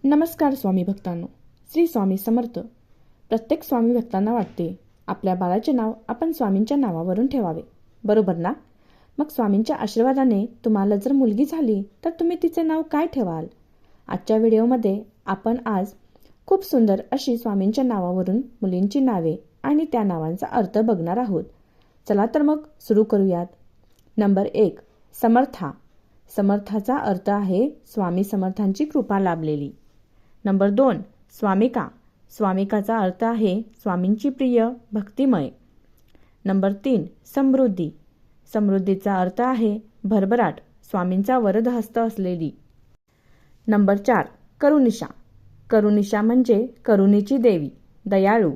नमस्कार स्वामी भक्तांनो. श्री स्वामी समर्थ. प्रत्येक स्वामी भक्तांना वाटते आपल्या बाळाचे नाव आपण स्वामींच्या नावावरून ठेवावे, बरोबर ना? मग स्वामींच्या आशीर्वादाने तुम्हाला जर मुलगी झाली तर तुम्ही तिचे नाव काय ठेवाल? आजच्या व्हिडिओमध्ये आपण आज खूप सुंदर अशी स्वामींच्या नावावरून मुलींची नावे आणि त्या नावांचा अर्थ बघणार आहोत. चला तर मग सुरू करूयात. नंबर 1, समर्था. समर्थाचा अर्थ आहे स्वामी समर्थांची कृपा लाभलेली. नंबर 2, स्वामिका. स्वामिकाचा अर्थ आहे स्वामींची प्रिय, भक्तिमय. नंबर 3, समृद्धी. समृद्धीचा अर्थ आहे भरभराट, स्वामींचा वरदहस्त असलेली. नंबर 4, करुनिशा. करुनिशा म्हणजे करुणेची देवी, दयाळू.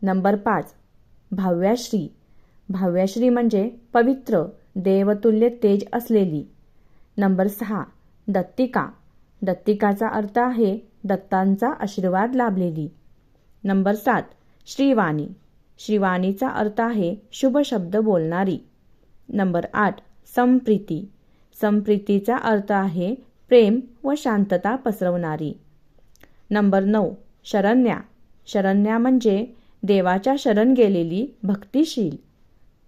नंबर 5, भाव्याश्री. भाव्याश्री म्हणजे पवित्र, देवतुल्य तेज असलेली. नंबर 6, दत्तिका. दत्तिकाचा अर्थ आहे दत्तांचा आशीर्वाद लाभलेली. नंबर 7, श्रीवाणी. श्रीवाणीचा अर्थ आहे शुभ शब्द बोलणारी. नंबर 8, संप्रीती. संप्रीतीचा अर्थ आहे प्रेम व शांतता पसरवणारी. नंबर 9, शरण्या. शरण्या म्हणजे देवाच्या शरण गेलेली, भक्तिशील.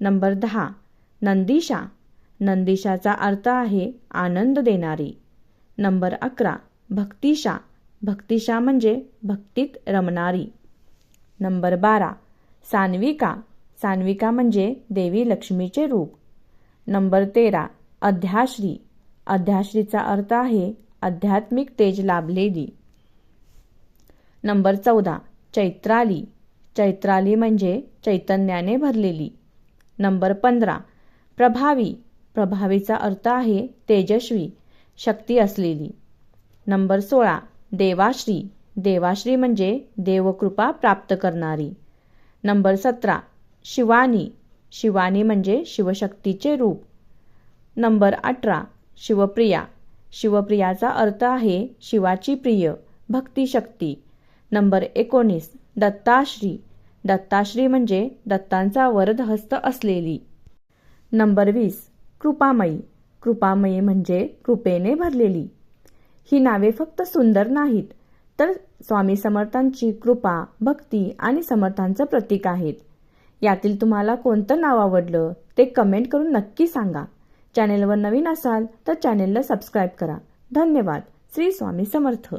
नंबर 10, नंदिशा. नंदिशाचा अर्थ आहे आनंद देणारी. नंबर 11, भक्तिशा. भक्तिशा म्हणजे भक्तीत रमणारी. नंबर 12, सान्विका. सान्विका म्हणजे देवी लक्ष्मीचे रूप. नंबर 13, अध्याश्री. अध्याश्रीचा अर्थ आहे आध्यात्मिक तेज लाभलेली. नंबर 14, चैत्राली. चैत्राली म्हणजे चैतन्याने भरलेली. नंबर 15, प्रभावी. प्रभावीचा अर्थ आहे तेजस्वी, शक्ती असलेली. नंबर 16, देवाश्री. देवाश्री म्हणजे देवकृपा प्राप्त करणारी. नंबर 17, शिवानी. शिवानी म्हणजे शिवशक्तीचे रूप. नंबर 18, शिवप्रिया. शिवप्रियाचा अर्थ आहे शिवाची प्रिय, भक्तिशक्ती. नंबर 19, दत्ताश्री. दत्ताश्री म्हणजे दत्तांचा वरदहस्त असलेली. नंबर 20, कृपामयी. कृपामयी म्हणजे कृपेने भरलेली. ही नावे फक्त सुंदर नाहीत, तर स्वामी समर्थांची कृपा, भक्ती आणि समर्थांचं प्रतीक आहेत. यातील तुम्हाला कोणतं नाव आवडलं ते कमेंट करून नक्की सांगा. चॅनेलवर नवीन असाल तर चॅनेलला सबस्क्राईब करा. धन्यवाद. श्री स्वामी समर्थ.